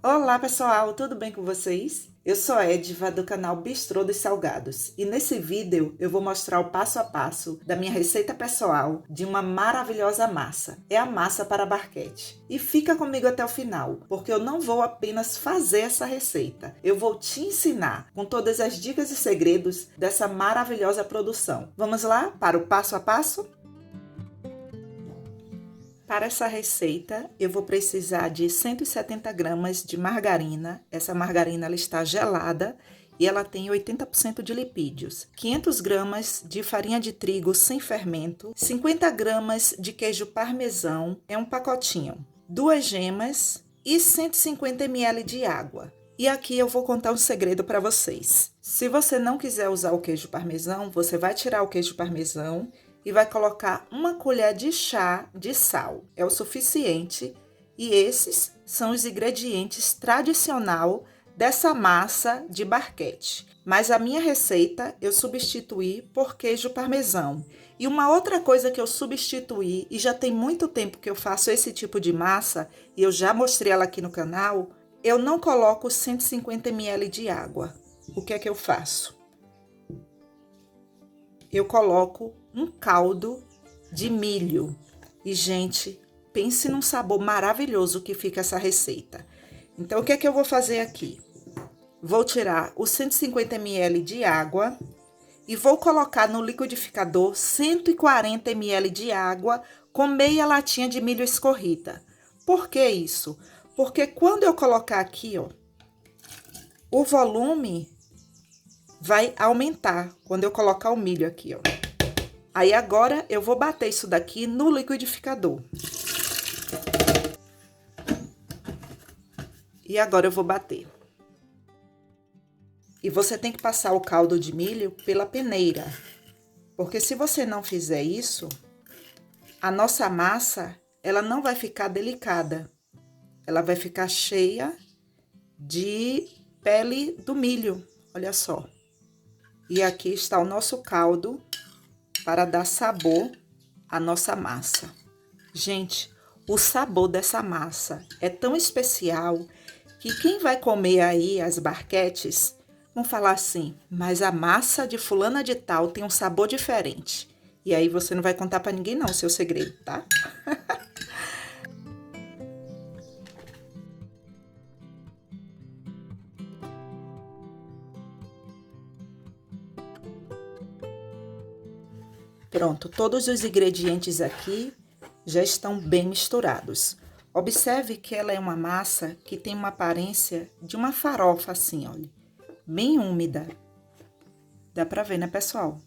Olá pessoal, tudo bem com vocês? Eu sou a Edva do canal Bistrô dos Salgados e nesse vídeo eu vou mostrar o passo a passo da minha receita pessoal de uma maravilhosa massa. É a massa para barquete. E fica comigo até o final, porque eu não vou apenas fazer essa receita, eu vou te ensinar com todas as dicas e segredos dessa maravilhosa produção. Vamos lá para o passo a passo? Para essa receita, eu vou precisar de 170 gramas de margarina. Essa margarina ela está gelada e ela tem 80% de lipídios. 500 gramas de farinha de trigo sem fermento. 50 gramas de queijo parmesão, é um pacotinho. 2 gemas e 150 ml de água. E aqui eu vou contar um segredo para vocês. Se você não quiser usar o queijo parmesão, você vai tirar o queijo parmesão e vai colocar 1 colher de chá de sal. É o suficiente. E esses são os ingredientes tradicional dessa massa de barquete. Mas a minha receita eu substituí por queijo parmesão. E uma outra coisa que eu substituí, e já tem muito tempo que eu faço esse tipo de massa, e eu já mostrei ela aqui no canal, eu não coloco 150 ml de água. O que é que eu faço? Eu coloco um caldo de milho. E, gente, pense num sabor maravilhoso que fica essa receita. Então, o que é que eu vou fazer aqui? Vou tirar os 150 ml de água e vou colocar no liquidificador 140 ml de água com meia latinha de milho escorrida. Por que isso? Porque quando eu colocar aqui, ó, o volume vai aumentar quando eu colocar o milho aqui, ó. Aí agora eu vou bater isso daqui no liquidificador. E agora eu vou bater. E você tem que passar o caldo de milho pela peneira. Porque se você não fizer isso, a nossa massa, ela não vai ficar delicada. Ela vai ficar cheia de pele do milho, olha só. E aqui está o nosso caldo para dar sabor à nossa massa. Gente, o sabor dessa massa é tão especial que quem vai comer aí as barquetes vão falar assim, mas a massa de fulana de tal tem um sabor diferente. E aí você não vai contar para ninguém não o seu segredo, tá? Pronto, todos os ingredientes aqui já estão bem misturados. Observe que ela é uma massa que tem uma aparência de uma farofa assim, olha, bem úmida. Dá pra ver, né, pessoal?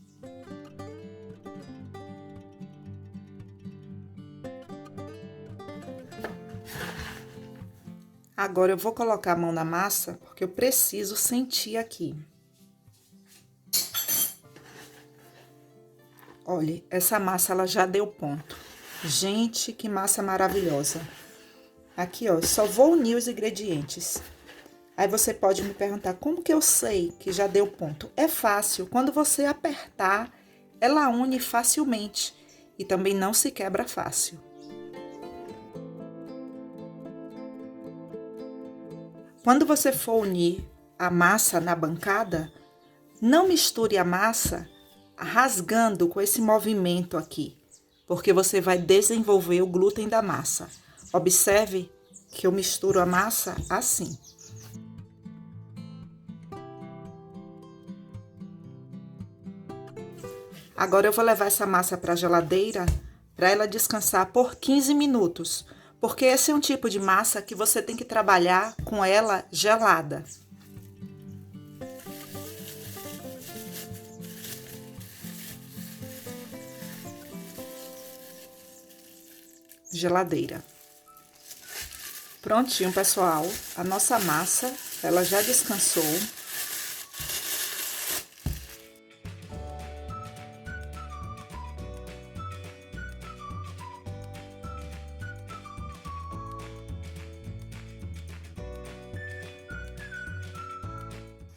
Agora eu vou colocar a mão na massa, porque eu preciso sentir aqui. Olha, essa massa ela já deu ponto. Gente, que massa maravilhosa. Aqui, ó, só vou unir os ingredientes. Aí você pode me perguntar, como que eu sei que já deu ponto? É fácil, quando você apertar, ela une facilmente e também não se quebra fácil. Quando você for unir a massa na bancada, não misture a massa rasgando com esse movimento aqui, porque você vai desenvolver o glúten da massa. Observe que eu misturo a massa assim. Agora eu vou levar essa massa para a geladeira para ela descansar por 15 minutos, porque esse é um tipo de massa que você tem que trabalhar com ela gelada. Geladeira. Prontinho, pessoal. A nossa massa, ela já descansou.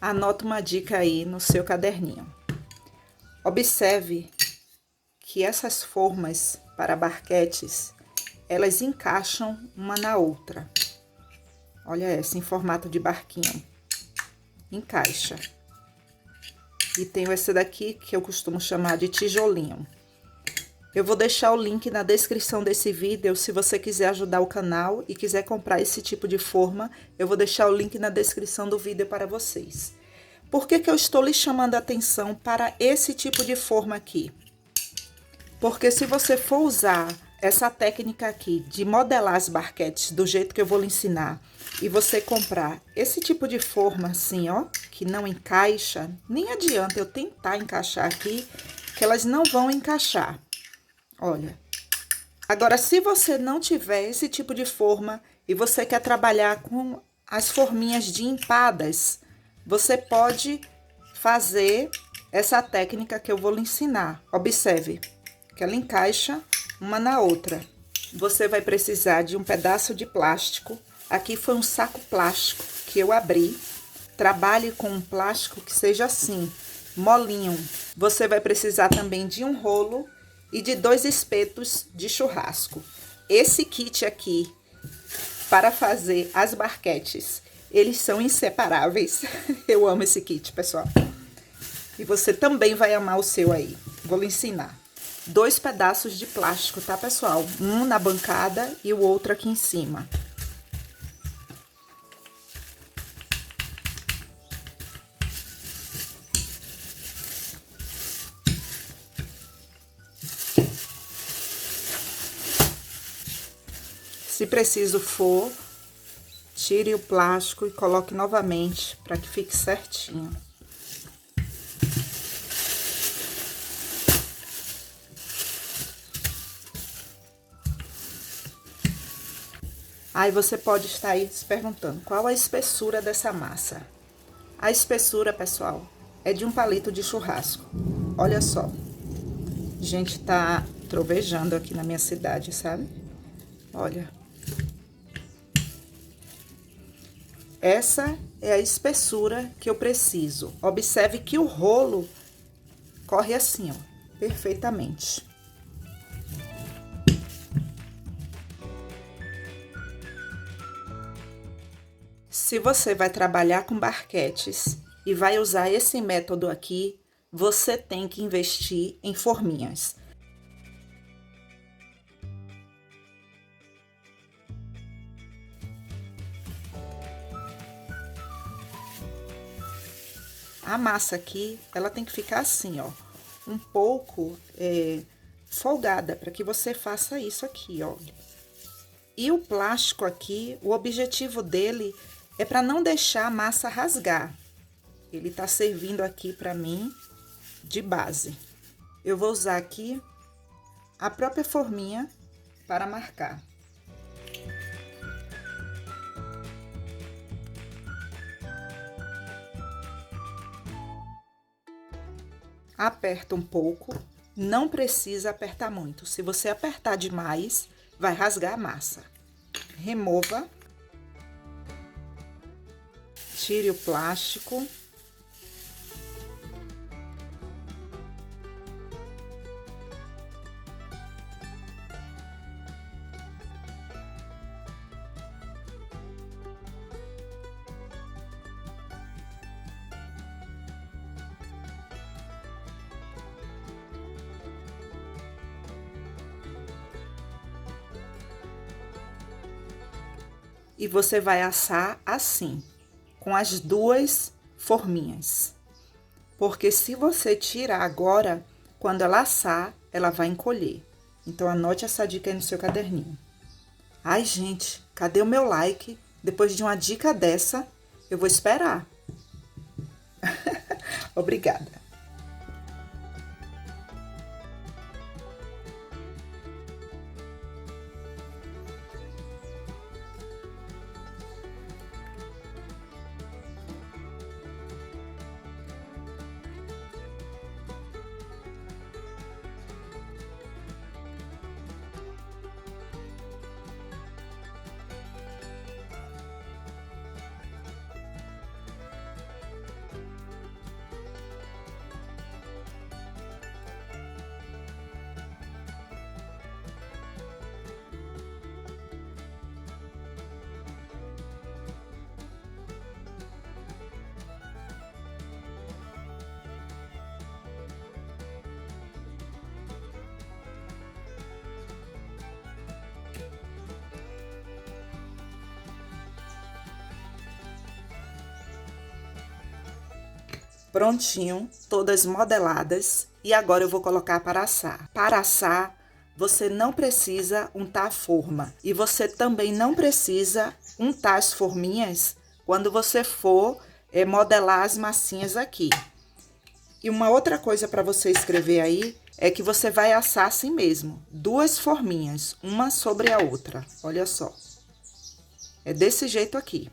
Anota uma dica aí no seu caderninho. Observe que essas formas para barquetes, elas encaixam uma na outra. Olha essa, em formato de barquinho. Encaixa. E tenho essa daqui, que eu costumo chamar de tijolinho. Eu vou deixar o link na descrição desse vídeo, se você quiser ajudar o canal e quiser comprar esse tipo de forma, eu vou deixar o link na descrição do vídeo para vocês. Por que que eu estou lhe chamando a atenção para esse tipo de forma aqui? Porque se você for usar essa técnica aqui de modelar as barquetes do jeito que eu vou lhe ensinar, e você comprar esse tipo de forma assim, ó, que não encaixa, nem adianta eu tentar encaixar aqui, que elas não vão encaixar. Olha, agora se você não tiver esse tipo de forma e você quer trabalhar com as forminhas de empadas, você pode fazer essa técnica que eu vou lhe ensinar. Observe que ela encaixa uma na outra. Você vai precisar de um pedaço de plástico. Aqui foi um saco plástico que eu abri. Trabalhe com um plástico que seja assim, molinho. Você vai precisar também de um rolo e de 2 espetos de churrasco. Esse kit aqui, para fazer as barquetes, eles são inseparáveis. Eu amo esse kit, pessoal. E você também vai amar o seu aí. Vou lhe ensinar. 2 pedaços de plástico, tá, pessoal? Um na bancada e o outro aqui em cima. Se preciso for, tire o plástico e coloque novamente para que fique certinho. Aí você pode estar aí se perguntando, qual a espessura dessa massa? A espessura, pessoal, é de um palito de churrasco. Olha só. Gente, tá trovejando aqui na minha cidade, sabe? Olha. Essa é a espessura que eu preciso. Observe que o rolo corre assim, ó, perfeitamente. Se você vai trabalhar com barquetes e vai usar esse método aqui, você tem que investir em forminhas. A massa aqui, ela tem que ficar assim, ó, um pouco folgada, para que você faça isso aqui, ó. E o plástico aqui, o objetivo dele é para não deixar a massa rasgar. Ele tá servindo aqui para mim de base. Eu vou usar aqui a própria forminha para marcar. Aperta um pouco, não precisa apertar muito. Se você apertar demais, vai rasgar a massa. Remova. Tire o plástico. E você vai assar assim, com as 2 forminhas. Porque se você tirar agora, quando ela assar, ela vai encolher. Então, anote essa dica aí no seu caderninho. Ai, gente, cadê o meu like? Depois de uma dica dessa, eu vou esperar. Obrigada. Prontinho, todas modeladas. E agora eu vou colocar para assar. Para assar, você não precisa untar a forma. E você também não precisa untar as forminhas quando você for modelar as massinhas aqui. E uma outra coisa para você escrever aí é que você vai assar assim mesmo, 2 forminhas, uma sobre a outra. Olha só. É desse jeito aqui.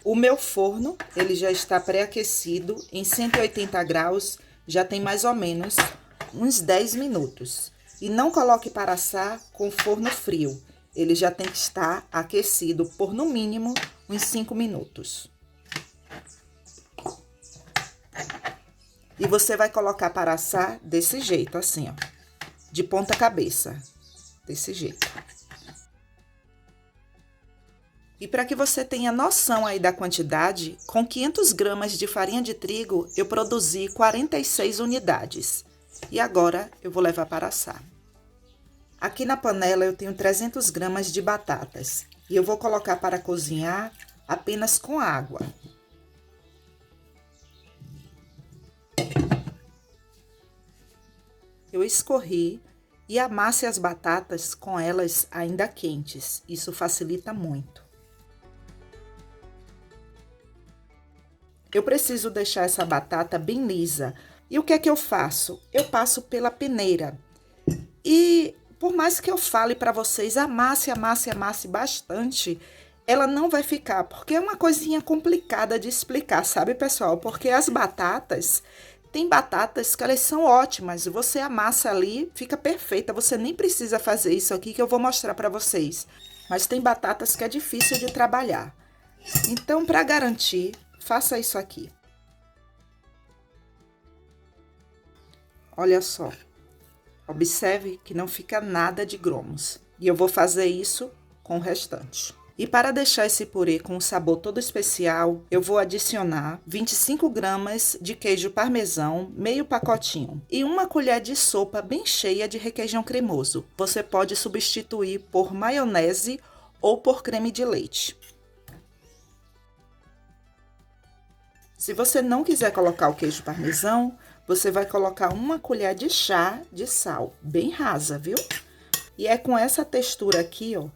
O meu forno, ele já está pré-aquecido em 180 graus, já tem mais ou menos uns 10 minutos. E não coloque para assar com forno frio, ele já tem que estar aquecido por no mínimo uns 5 minutos. E você vai colocar para assar desse jeito, assim, ó, de ponta cabeça, desse jeito. E para que você tenha noção aí da quantidade, com 500 gramas de farinha de trigo, eu produzi 46 unidades. E agora eu vou levar para assar. Aqui na panela eu tenho 300 gramas de batatas. E eu vou colocar para cozinhar apenas com água. Eu escorri e amasse as batatas com elas ainda quentes. Isso facilita muito. Eu preciso deixar essa batata bem lisa. E o que é que eu faço? Eu passo pela peneira. E por mais que eu fale para vocês, amasse, amasse, amasse bastante, ela não vai ficar, porque é uma coisinha complicada de explicar, sabe, pessoal? Porque as batatas, tem batatas que elas são ótimas, você amassa ali, fica perfeita, você nem precisa fazer isso aqui que eu vou mostrar para vocês. Mas tem batatas que é difícil de trabalhar. Então, para garantir, faça isso aqui. Olha só. Observe que não fica nada de grumos. E eu vou fazer isso com o restante. E para deixar esse purê com um sabor todo especial, eu vou adicionar 25 gramas de queijo parmesão, meio pacotinho, e uma colher de sopa bem cheia de requeijão cremoso. Você pode substituir por maionese ou por creme de leite. Se você não quiser colocar o queijo parmesão, você vai colocar uma colher de chá de sal, bem rasa, viu? E é com essa textura aqui, ó,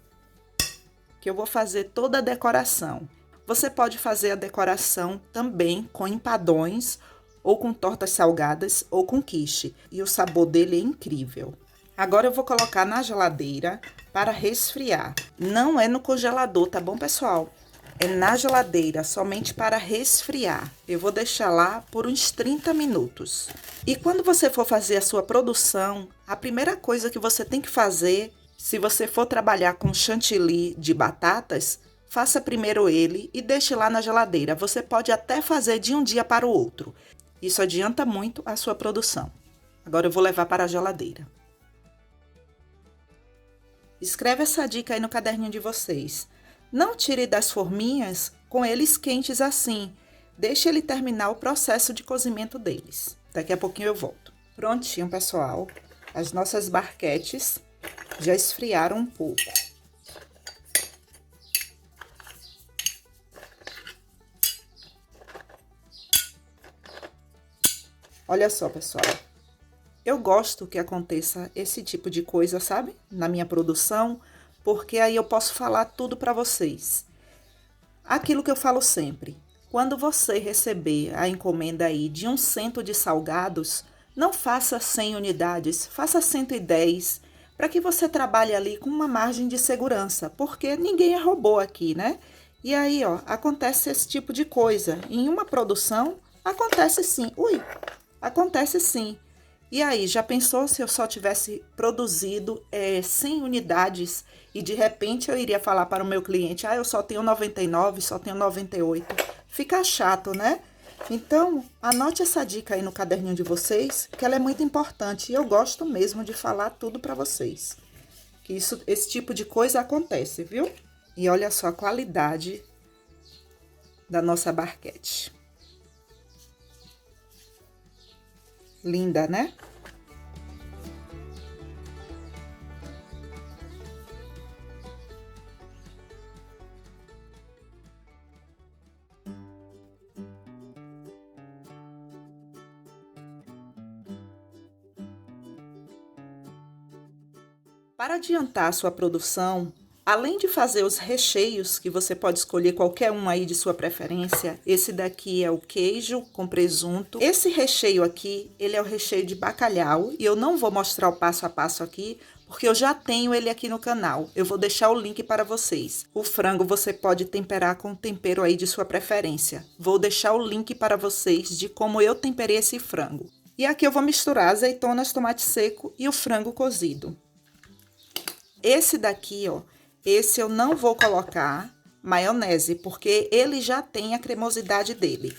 que eu vou fazer toda a decoração. Você pode fazer a decoração também com empadões, ou com tortas salgadas, ou com quiche. E o sabor dele é incrível. Agora eu vou colocar na geladeira para resfriar. Não é no congelador, tá bom, pessoal? É na geladeira, somente para resfriar. Eu vou deixar lá por uns 30 minutos. E quando você for fazer a sua produção, a primeira coisa que você tem que fazer, se você for trabalhar com chantilly de batatas, faça primeiro ele e deixe lá na geladeira. Você pode até fazer de um dia para o outro. Isso adianta muito a sua produção. Agora eu vou levar para a geladeira. Escreve essa dica aí no caderninho de vocês. Não tire das forminhas com eles quentes assim. Deixe ele terminar o processo de cozimento deles. Daqui a pouquinho eu volto. Prontinho, pessoal. As nossas barquetes já esfriaram um pouco. Olha só, pessoal. Eu gosto que aconteça esse tipo de coisa, sabe? Na minha produção, porque aí eu posso falar tudo para vocês. Aquilo que eu falo sempre, quando você receber a encomenda aí de 100 de salgados, não faça 100 unidades, faça 110, para que você trabalhe ali com uma margem de segurança, porque ninguém é robô aqui, né? E aí, ó, acontece esse tipo de coisa. Em uma produção, acontece sim. Ui, acontece sim. E aí, já pensou se eu só tivesse produzido 100 unidades e de repente eu iria falar para o meu cliente, eu só tenho 99, só tenho 98. Fica chato, né? Então, anote essa dica aí no caderninho de vocês, que ela é muito importante e eu gosto mesmo de falar tudo para vocês. Que esse tipo de coisa acontece, viu? E olha só a qualidade da nossa barquete. Linda, né? Para adiantar a sua produção, além de fazer os recheios, que você pode escolher qualquer um aí de sua preferência, esse daqui é o queijo com presunto. Esse recheio aqui, ele é o recheio de bacalhau e eu não vou mostrar o passo a passo aqui, porque eu já tenho ele aqui no canal. Eu vou deixar o link para vocês. O frango você pode temperar com tempero aí de sua preferência. Vou deixar o link para vocês de como eu temperei esse frango. E aqui eu vou misturar azeitonas, tomate seco e o frango cozido. Esse daqui, ó, esse eu não vou colocar maionese, porque ele já tem a cremosidade dele.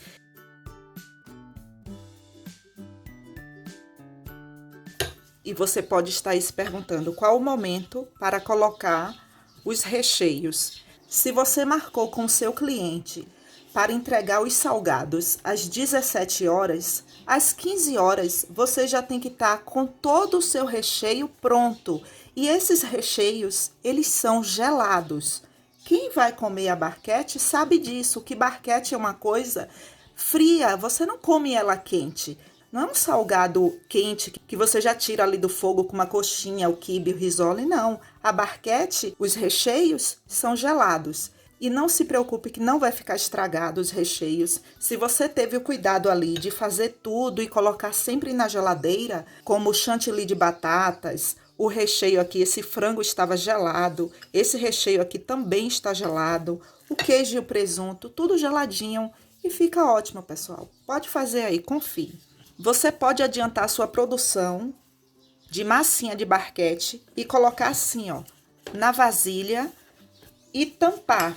E você pode estar aí se perguntando qual o momento para colocar os recheios. Se você marcou com o seu cliente para entregar os salgados às 17 horas, às 15 horas você já tem que estar com todo o seu recheio pronto. E esses recheios, eles são gelados. Quem vai comer a barquete sabe disso, que barquete é uma coisa fria, você não come ela quente. Não é um salgado quente que você já tira ali do fogo com uma coxinha, o quibe, o risole, não. A barquete, os recheios são gelados. E não se preocupe que não vai ficar estragado os recheios. Se você teve o cuidado ali de fazer tudo e colocar sempre na geladeira, como o chantilly de batatas, o recheio aqui, esse frango estava gelado, esse recheio aqui também está gelado, o queijo e o presunto, tudo geladinho e fica ótimo, pessoal. Pode fazer aí, confie. Você pode adiantar a sua produção de massinha de barquete e colocar assim, ó, na vasilha e tampar.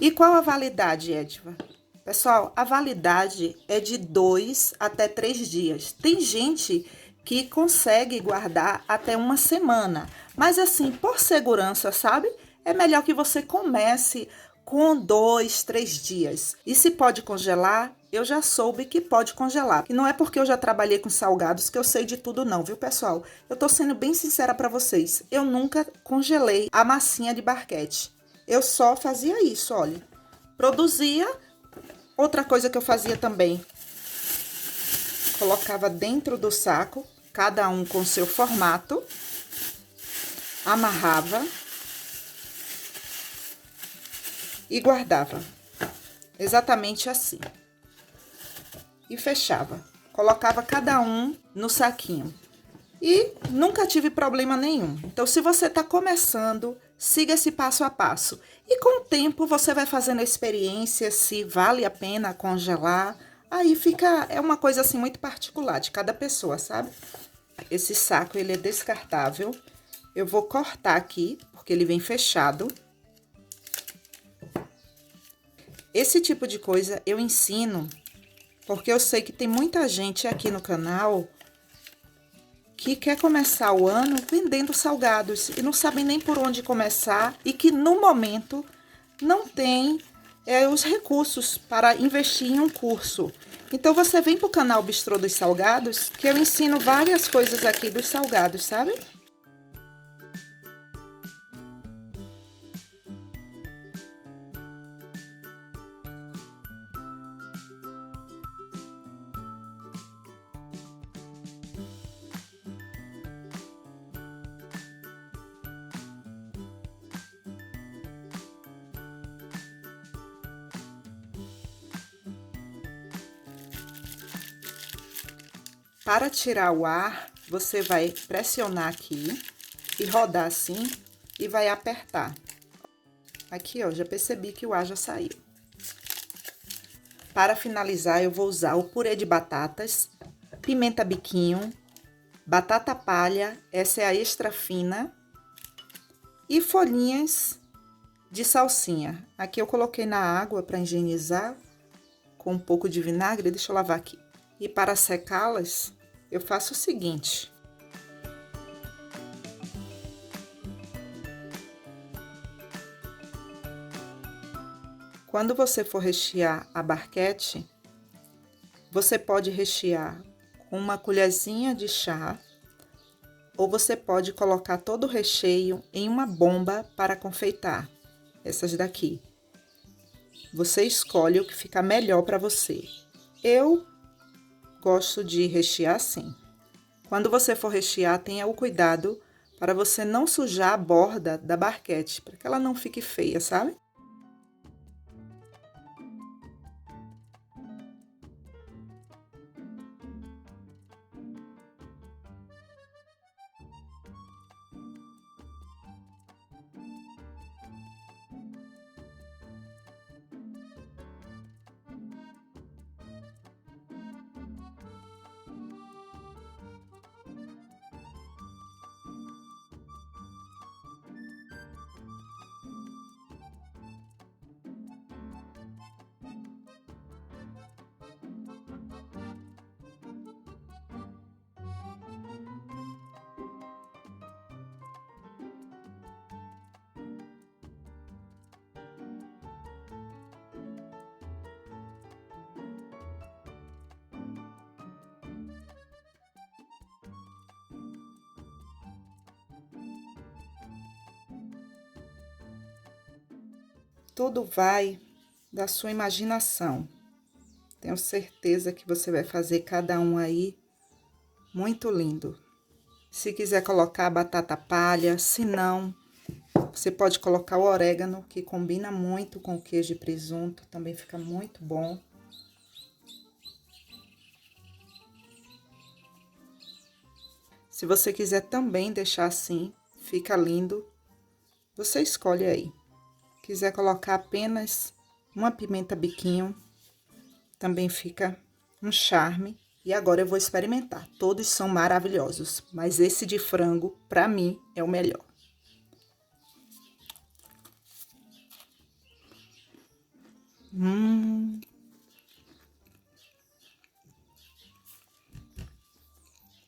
E qual a validade, Edva? Pessoal, a validade é de 2 até 3 dias. Tem gente que consegue guardar até uma semana. Mas assim, por segurança, sabe? É melhor que você comece com 2, 3 dias. E se pode congelar, eu já soube que pode congelar. E não é porque eu já trabalhei com salgados que eu sei de tudo não, viu, pessoal? Eu tô sendo bem sincera para vocês. Eu nunca congelei a massinha de barquete. Eu só fazia isso, olha. Produzia. Outra coisa que eu fazia também. Colocava dentro do saco, cada um com seu formato. Amarrava. E guardava. Exatamente assim. E fechava. Colocava cada um no saquinho. E nunca tive problema nenhum. Então, se você está começando, siga esse passo a passo. E com o tempo, você vai fazendo a experiência, se vale a pena congelar. Aí fica, é uma coisa assim muito particular de cada pessoa, sabe? Esse saco, ele é descartável. Eu vou cortar aqui, porque ele vem fechado. Esse tipo de coisa eu ensino, porque eu sei que tem muita gente aqui no canal que quer começar o ano vendendo salgados e não sabe nem por onde começar e que no momento não tem os recursos para investir em um curso. Então você vem para o canal Bistrô dos Salgados, que eu ensino várias coisas aqui dos salgados, sabe? Para tirar o ar, você vai pressionar aqui e rodar assim e vai apertar. Aqui, ó, já percebi que o ar já saiu. Para finalizar, eu vou usar o purê de batatas, pimenta biquinho, batata palha, essa é a extra fina, e folhinhas de salsinha. Aqui eu coloquei na água para higienizar com um pouco de vinagre, deixa eu lavar aqui. E para secá-las, eu faço o seguinte. Quando você for rechear a barquete, você pode rechear com uma colherzinha de chá, ou você pode colocar todo o recheio em uma bomba para confeitar. Essas daqui. Você escolhe o que fica melhor para você. Eu gosto de rechear assim. Quando você for rechear, tenha o cuidado para você não sujar a borda da barquete, para que ela não fique feia, sabe? Tudo vai da sua imaginação. Tenho certeza que você vai fazer cada um aí muito lindo. Se quiser colocar batata palha, se não, você pode colocar o orégano, que combina muito com o queijo e presunto, também fica muito bom. Se você quiser também deixar assim, fica lindo, você escolhe aí. Quiser colocar apenas uma pimenta biquinho, também fica um charme. E agora eu vou experimentar. Todos são maravilhosos, mas esse de frango, pra mim, é o melhor.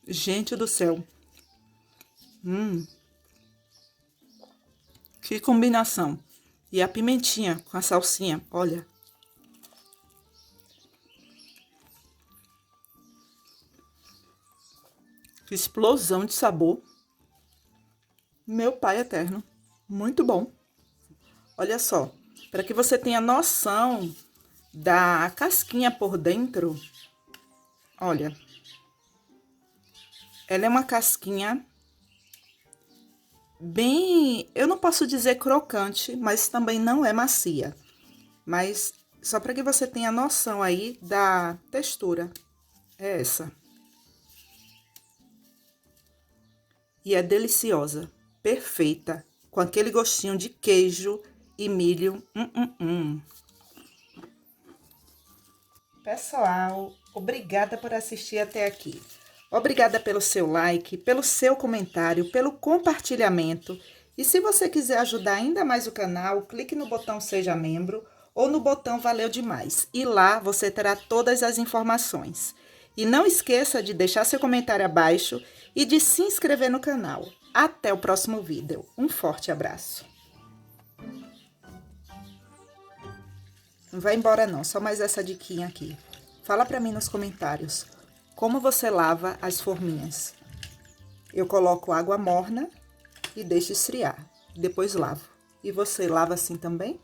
Gente do céu. Que combinação. E a pimentinha com a salsinha, olha. Que explosão de sabor. Meu pai eterno. Muito bom. Olha só, para que você tenha noção da casquinha por dentro, olha. Ela é uma casquinha bem, eu não posso dizer crocante, mas também não é macia. Mas só para que você tenha noção aí da textura, é essa. E é deliciosa, perfeita, com aquele gostinho de queijo e milho. Pessoal, obrigada por assistir até aqui. Obrigada pelo seu like, pelo seu comentário, pelo compartilhamento. E se você quiser ajudar ainda mais o canal, clique no botão Seja Membro ou no botão Valeu Demais. E lá você terá todas as informações. E não esqueça de deixar seu comentário abaixo e de se inscrever no canal. Até o próximo vídeo. Um forte abraço. Não vai embora não, só mais essa diquinha aqui. Fala pra mim nos comentários. Como você lava as forminhas? Eu coloco água morna e deixo esfriar. Depois lavo. E você lava assim também?